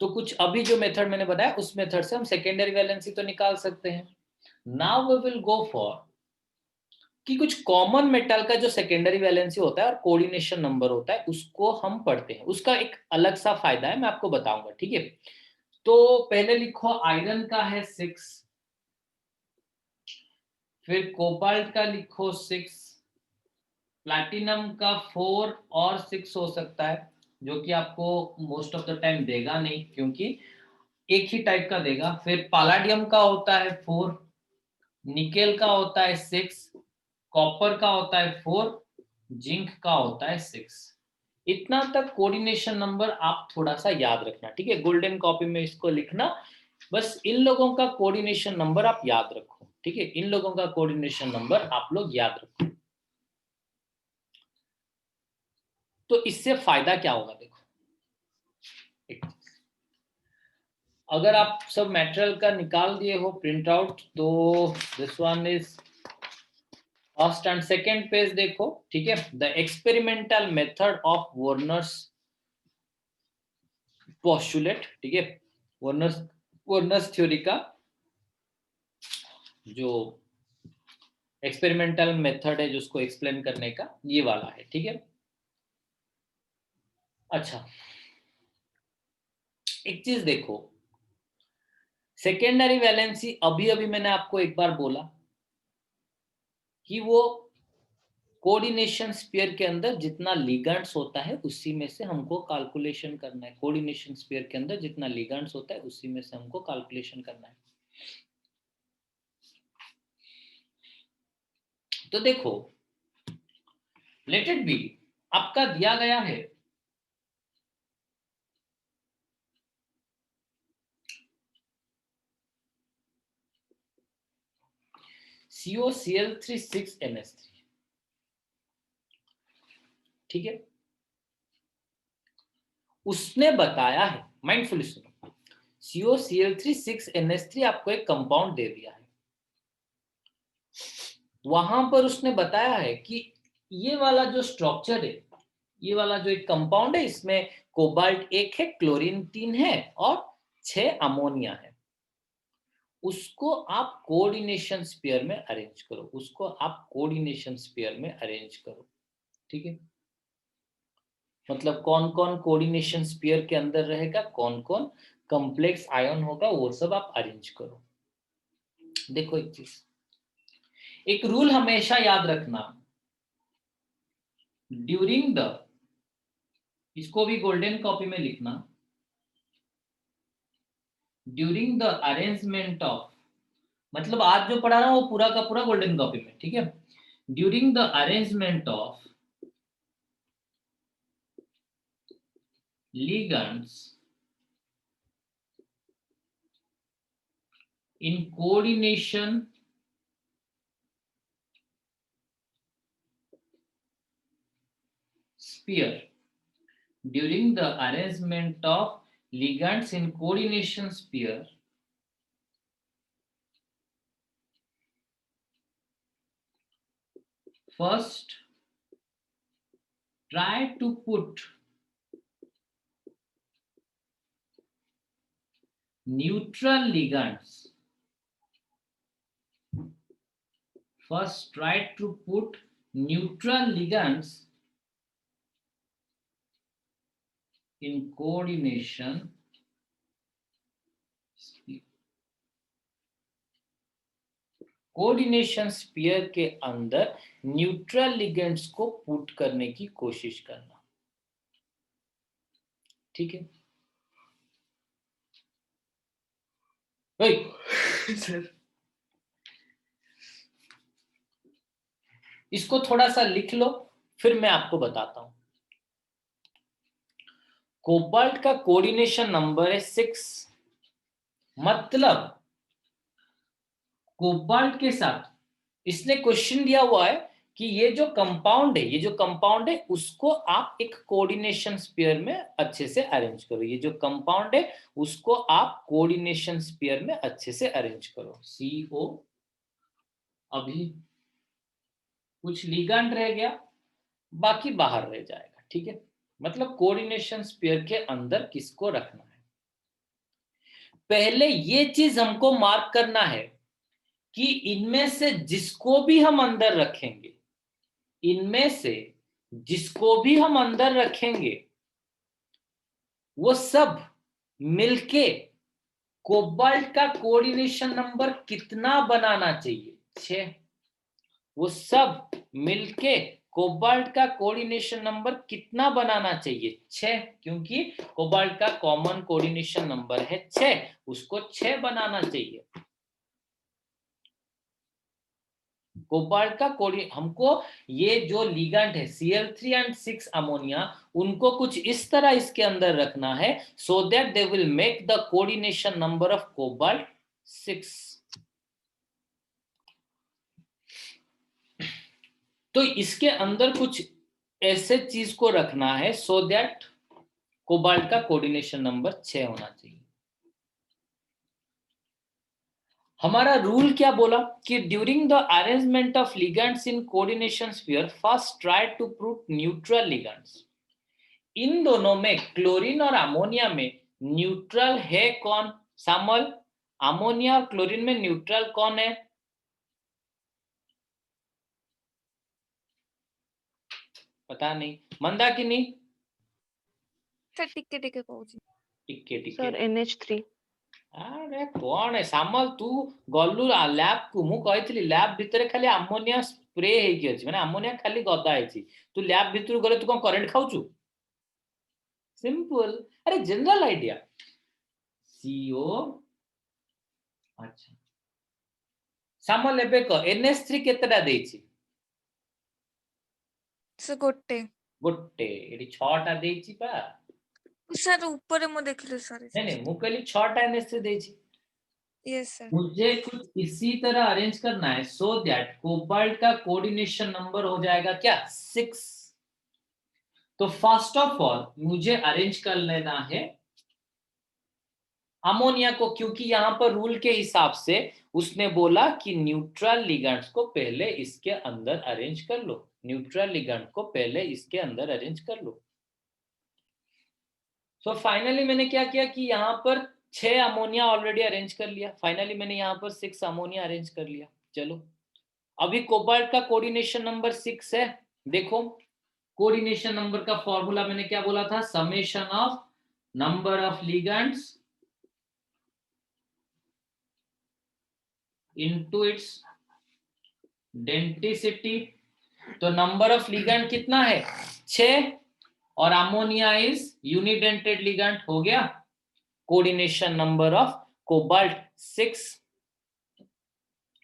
तो कुछ अभी जो मेथड मैंने बताया उस मेथड से हम सेकेंडरी वैलेंसी तो निकाल सकते हैं। Now we will go for कि कुछ कॉमन मेटल का जो सेकेंडरी वैलेंसी होता है और कोऑर्डिनेशन नंबर होता है उसको हम पढ़ते हैं। उसका एक अलग सा फायदा है, मैं आपको बताऊंगा, ठीक है। तो पहले लिखो आयरन का है 6, फिर कोबाल्ट का लिखो 6, प्लैटिनम का 4 और 6 हो सकता है, जो कि आपको मोस्ट ऑफ द टाइम देगा नहीं क्योंकि एक ही टाइप का देगा। फिर पैलेडियम का होता है 4, निकेल का होता है 6, कॉपर का होता है 4, जिंक का होता है 6। इतना तक कोऑर्डिनेशन नंबर आप थोड़ा सा याद रखना, ठीक है। गोल्डन कॉपी में इसको लिखना, बस इन लोगों का कोऑर्डिनेशन नंबर आप याद रखो, ठीक है। इन लोगों का कोऑर्डिनेशन नंबर आप लोग याद रखो। तो इससे फायदा क्या होगा, देखो एक चीज, अगर आप सब मटेरियल का निकाल दिए हो प्रिंट आउट, तो this one is first and second page देखो, ठीक है। The experimental method of Werner's postulate, ठीक है। वर्नर्स वर्नर्स थ्योरी का जो एक्सपेरिमेंटल मेथड है, जिसको एक्सप्लेन करने का, ये वाला है, ठीक है। अच्छा, एक चीज देखो, सेकेंडरी वैलेंसी अभी अभी मैंने आपको एक बार बोला कि वो कोऑर्डिनेशन स्फीयर के अंदर जितना लिगेंड्स होता है उसी में से हमको कैलकुलेशन करना है। कोऑर्डिनेशन स्फीयर के अंदर जितना लिगेंड्स होता है उसी में से हमको कैलकुलेशन करना है। तो देखो, लेट इट बी, आपका दिया गया है COCl3 6NH3, ठीक है। उसने बताया है, माइंडफुली सुनो, COCl3 6NH3 आपको एक कंपाउंड दे दिया है। वहां पर उसने बताया है कि ये वाला जो स्ट्रक्चर है, ये वाला जो एक कंपाउंड है, इसमें कोबाल्ट 1 है, क्लोरीन 3 है और 6 अमोनिया है। उसको आप कोऑर्डिनेशन स्फीयर में अरेंज करो, उसको आप कोऑर्डिनेशन स्फीयर में अरेंज करो, ठीक है। मतलब कौन कौन कोऑर्डिनेशन स्फीयर के अंदर रहेगा, कौन कौन कॉम्प्लेक्स आयन होगा, वो सब आप अरेंज करो। देखो एक चीज, एक रूल हमेशा याद रखना, ड्यूरिंग द, इसको भी गोल्डन कॉपी में लिखना, ड्यूरिंग द अरेंजमेंट ऑफ, मतलब आज जो पढ़ा रहा हूं वो पूरा का पूरा गोल्डन कॉपी में, ठीक है। During the arrangement of ligands in coordination sphere, during the arrangement of ligands in coordination sphere, first try to put neutral ligands, first try to put neutral ligands in coordination sphere. Coordination sphere के अंदर neutral ligands को put करने की कोशिश करना, ठीक है। Sir, इसको थोड़ा सा लिख लो, फिर मैं आपको बताता हूं। कोबाल्ट का कोऑर्डिनेशन नंबर है 6, मतलब कोबाल्ट के साथ इसने क्वेश्चन दिया हुआ है कि ये जो कंपाउंड है, ये जो कंपाउंड है उसको आप एक कोऑर्डिनेशन स्फीयर में अच्छे से अरेंज करो। ये जो कंपाउंड है उसको आप कोऑर्डिनेशन स्फीयर में अच्छे से अरेंज करो। CO, अभी कुछ लिगेंड रह गया, बाकी बाहर रह जाएगा, ठीक है। मतलब कोऑर्डिनेशन स्फीयर के अंदर किसको रखना है। पहले ये चीज हमको मार्क करना है कि इनमें से जिसको भी हम अंदर रखेंगे, इनमें से जिसको भी हम अंदर रखेंगे, वो सब मिलके कोबाल्ट का कोऑर्डिनेशन नंबर कितना बनाना चाहिए? 6। वो सब मिलके कोबाल्ट का कोऑर्डिनेशन नंबर कितना बनाना चाहिए? 6, क्योंकि कोबाल्ट का कॉमन कोऑर्डिनेशन नंबर है 6, उसको 6 बनाना चाहिए। कोबाल्ट का हमको ये जो लिगेंड है Cl3 एंड 6 अमोनिया, उनको कुछ इस तरह इसके अंदर रखना है so that they will make the coordination number of cobalt 6। तो इसके अंदर कुछ ऐसे चीज को रखना है सो दैट कोबाल्ट का कोऑर्डिनेशन नंबर 6 होना चाहिए। हमारा रूल क्या बोला कि during the arrangement of ligands in coordination sphere first try to prove neutral ligands. इन दोनों में, क्लोरीन और अमोनिया में न्यूट्रल है कौन? सामल, अमोनिया और क्लोरीन में न्यूट्रल कौन है? पता नहीं, मंदाकिनी? सर टिके टिके कहूची। टिके टिके सर NH3। अरे कौन है सामल? तू गलु लैब को मु कहितली लैब भितरे खाली अमोनिया स्प्रे हेकी अछि, माने अमोनिया खाली गदा हेछि। तू लैब भितर गले तू कोन करंट खाउछु? सिंपल, अरे जनरल आइडिया। CO, अच्छा सामल एबे क NH3 केतेटा देछि? सर गोटे गोटे, एडी 6टा देछि पा। सर ऊपर मु देखले सर। नहीं नहीं, मु कहली 6टा NH3 देछि। Yes sir. मुझे कुछ इसी तरह अरेंज करना है सो दैट कोबाल्ट का कोऑर्डिनेशन नंबर हो जाएगा क्या? 6। तो फर्स्ट ऑफ ऑल मुझे अरेंज कर लेना है अमोनिया को, क्योंकि यहां पर रूल के हिसाब से उसने बोला कि न्यूट्रल लिगेंड्स को पहले इसके अंदर अरेंज कर लो, न्यूट्रल लिगेंड को पहले इसके अंदर अरेंज कर लो। सो फाइनली मैंने क्या किया कि यहां पर 6 अमोनिया ऑलरेडी अरेंज कर लिया, फाइनली मैंने यहां पर 6 अमोनिया अरेंज कर लिया। चलो अभी कोबाल्ट का कोऑर्डिनेशन नंबर 6 है। देखो कोऑर्डिनेशन नंबर का फॉर्मूला मैंने क्या बोला था? Summation of number of ligands into its density. तो नंबर ऑफ लिगेंड कितना है? 6, और अमोनिया इज यूनिडेंटेड लिगेंड, हो गया। कोऑर्डिनेशन नंबर ऑफ कोबाल्ट 6,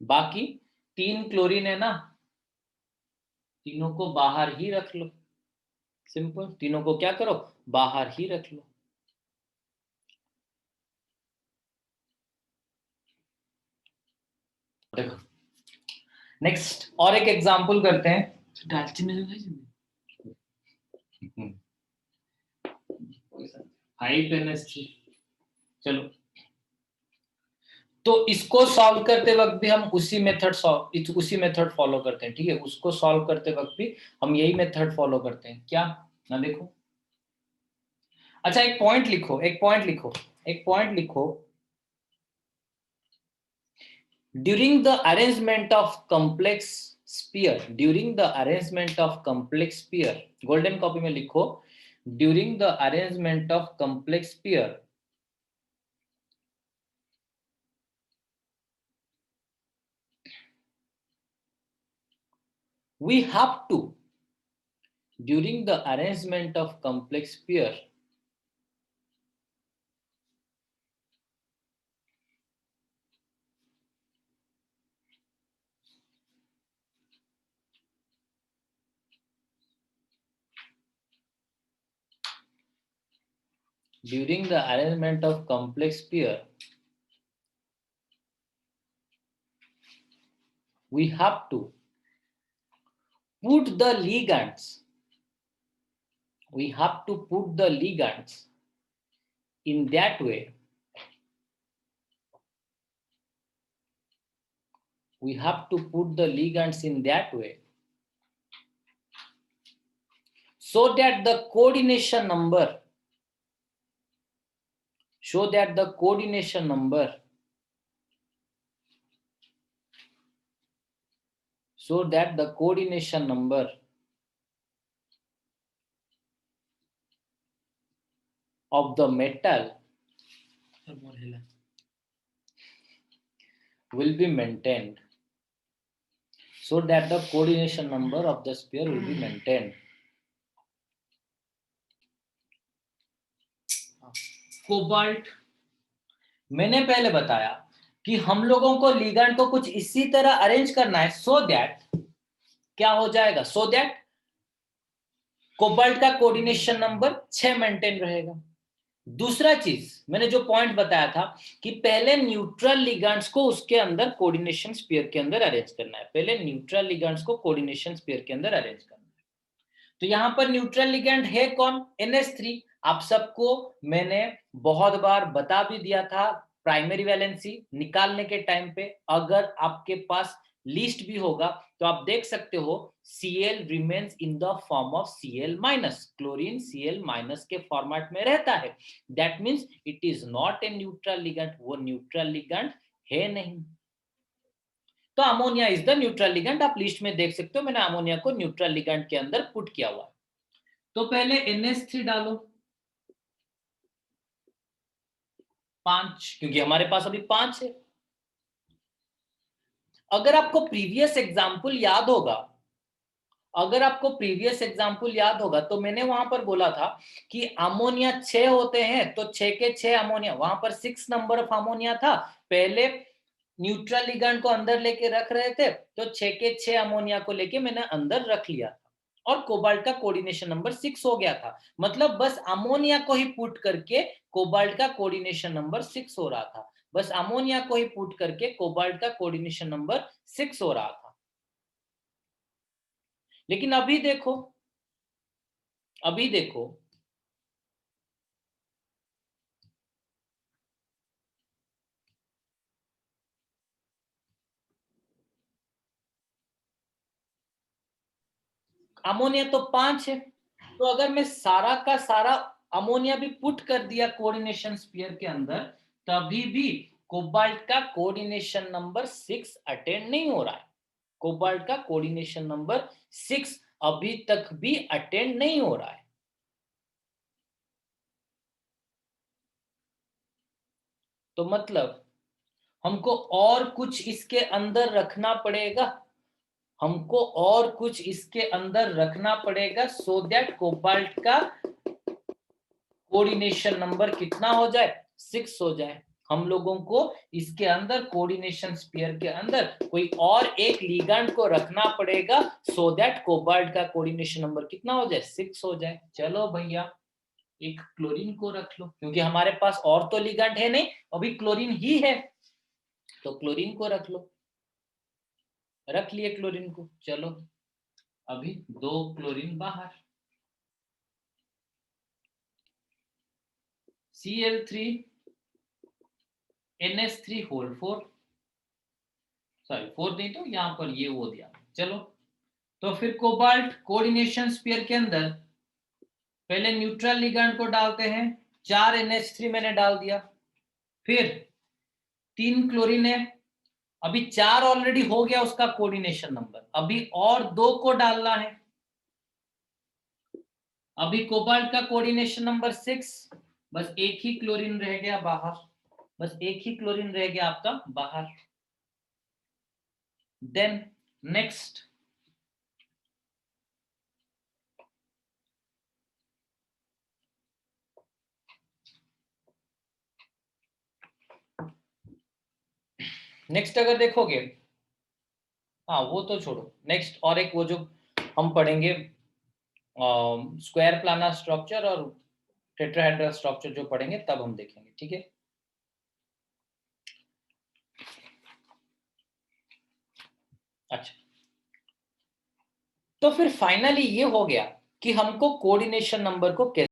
बाकी 3 क्लोरीन है ना, तीनों को बाहर ही रख लो। सिंपल, तीनों को क्या करो? बाहर ही रख लो। देखो नेक्स्ट और एक एग्जांपल करते हैं। चलो तो इसको सॉल्व करते वक्त भी हम उसी मेथड फॉलो करते हैं, ठीक है? उसको सॉल्व करते वक्त भी हम यही मेथड फॉलो करते हैं। क्या ना, देखो अच्छा एक पॉइंट लिखो, एक पॉइंट लिखो। During the arrangement of complex sphere, golden copy में लिखो, during the arrangement of complex sphere we have to, during the arrangement of complex pair, we have to put the ligands, in that way, so that the coordination number show that the coordination number of the metal will be maintained. So that the coordination number of the sphere will be maintained. Cobalt, मैंने पहले बताया कि हम लोगों को ligand को कुछ इसी तरह अरेंज करना है सो दैट क्या हो जाएगा, सो दैट कोबाल्ट का कोऑर्डिनेशन नंबर 6 मेंटेन रहेगा। दूसरा चीज मैंने जो पॉइंट बताया था कि पहले न्यूट्रल लिगैंड्स को उसके अंदर कोऑर्डिनेशन स्फीयर के अंदर अरेंज करना है, पहले न्यूट्रल लिगैंड्स को कोऑर्डिनेशन स्फीयर के अंदर अरेंज करना है। तो यहां पर न्यूट्रल लिगैंड है कौन, NH3। आप सबको मैंने बहुत बार बता भी दिया था प्राइमरी वैलेंसी निकालने के टाइम पे, अगर आपके पास लिस्ट भी होगा तो आप देख सकते हो Cl remains in the form of Cl minus, chlorine Cl minus के फॉर्मेट में रहता है। That means it is not a neutral ligand, वो न्यूट्रल लिगैंड है नहीं। तो ammonia is the neutral ligand, आप लिस्ट में देख सकते हो मैंने अमोनिया को न्यूट्रल लिगैंड के अंदर पुट किया हुआ है। तो पहले NH3 डालो 5, क्योंकि हमारे पास अभी 5 है। अगर आपको प्रीवियस एग्जाम्पल याद होगा, तो मैंने वहां पर बोला था कि अमोनिया 6 होते हैं, तो 6 के 6 अमोनिया, वहां पर 6 नंबर ऑफ अमोनिया था, पहले न्यूट्रल लिगैंड को अंदर लेके रख रहे थे, तो 6 के 6 अमोनिया को लेके मैंने अंदर रख लिया था और कोबाल्ट का कोऑर्डिनेशन नंबर 6 हो गया था। मतलब बस अमोनिया को ही पुट करके कोबाल्ट का कोऑर्डिनेशन नंबर 6 हो रहा था, बस अमोनिया को ही पुट करके कोबाल्ट का कोऑर्डिनेशन नंबर 6 हो रहा था। लेकिन अभी देखो अमोनिया तो 5 है, तो अगर मैं सारा का सारा अमोनिया भी पुट कर दिया कोऑर्डिनेशन स्फीयर के अंदर, तभी भी कोबाल्ट का कोऑर्डिनेशन नंबर 6 अटेंड नहीं हो रहा है। कोबाल्ट का कोऑर्डिनेशन नंबर 6 अभी तक भी अटेंड नहीं हो रहा है। तो मतलब हमको और कुछ इसके अंदर रखना पड़ेगा, सो दैट कोबाल्ट का कोऑर्डिनेशन नंबर कितना हो जाए, 6 हो जाए। हम लोगों को इसके अंदर कोऑर्डिनेशन स्फीयर के अंदर कोई और एक लिगैंड को रखना पड़ेगा, सो दैट कोबाल्ट का कोऑर्डिनेशन नंबर कितना हो जाए, 6 हो जाए। चलो भैया एक क्लोरीन को रख लो, क्योंकि हमारे पास और तो लिगैंड है नहीं, अभी क्लोरीन ही है, तो क्लोरीन को रख लो। रख लिए क्लोरीन को, चलो अभी 2 क्लोरीन बाहर। Cl3 NH3 होल 4, सॉरी 4 नहीं, तो यहां पर ये वो दिया। चलो तो फिर कोबाल्ट कोऑर्डिनेशन स्फीयर के अंदर पहले न्यूट्रल लिगैंड को डालते हैं, 4 NH3 मैंने डाल दिया, फिर 3 क्लोरीन है, अभी 4 ऑलरेडी हो गया उसका कोऑर्डिनेशन नंबर, अभी और 2 को डालना है। अभी कोबाल्ट का कोऑर्डिनेशन नंबर 6, बस एक ही क्लोरीन रह गया आपका बाहर। देन नेक्स्ट अगर देखोगे, हाँ वो तो छोड़ो, नेक्स्ट और एक वो जो हम पढ़ेंगे स्क्वायर प्लानर स्ट्रक्चर और टेट्राहेड्रल स्ट्रक्चर जो पढ़ेंगे तब हम देखेंगे, ठीक है। अच्छा, तो फिर फाइनली ये हो गया कि हमको कोऑर्डिनेशन नंबर को कैसे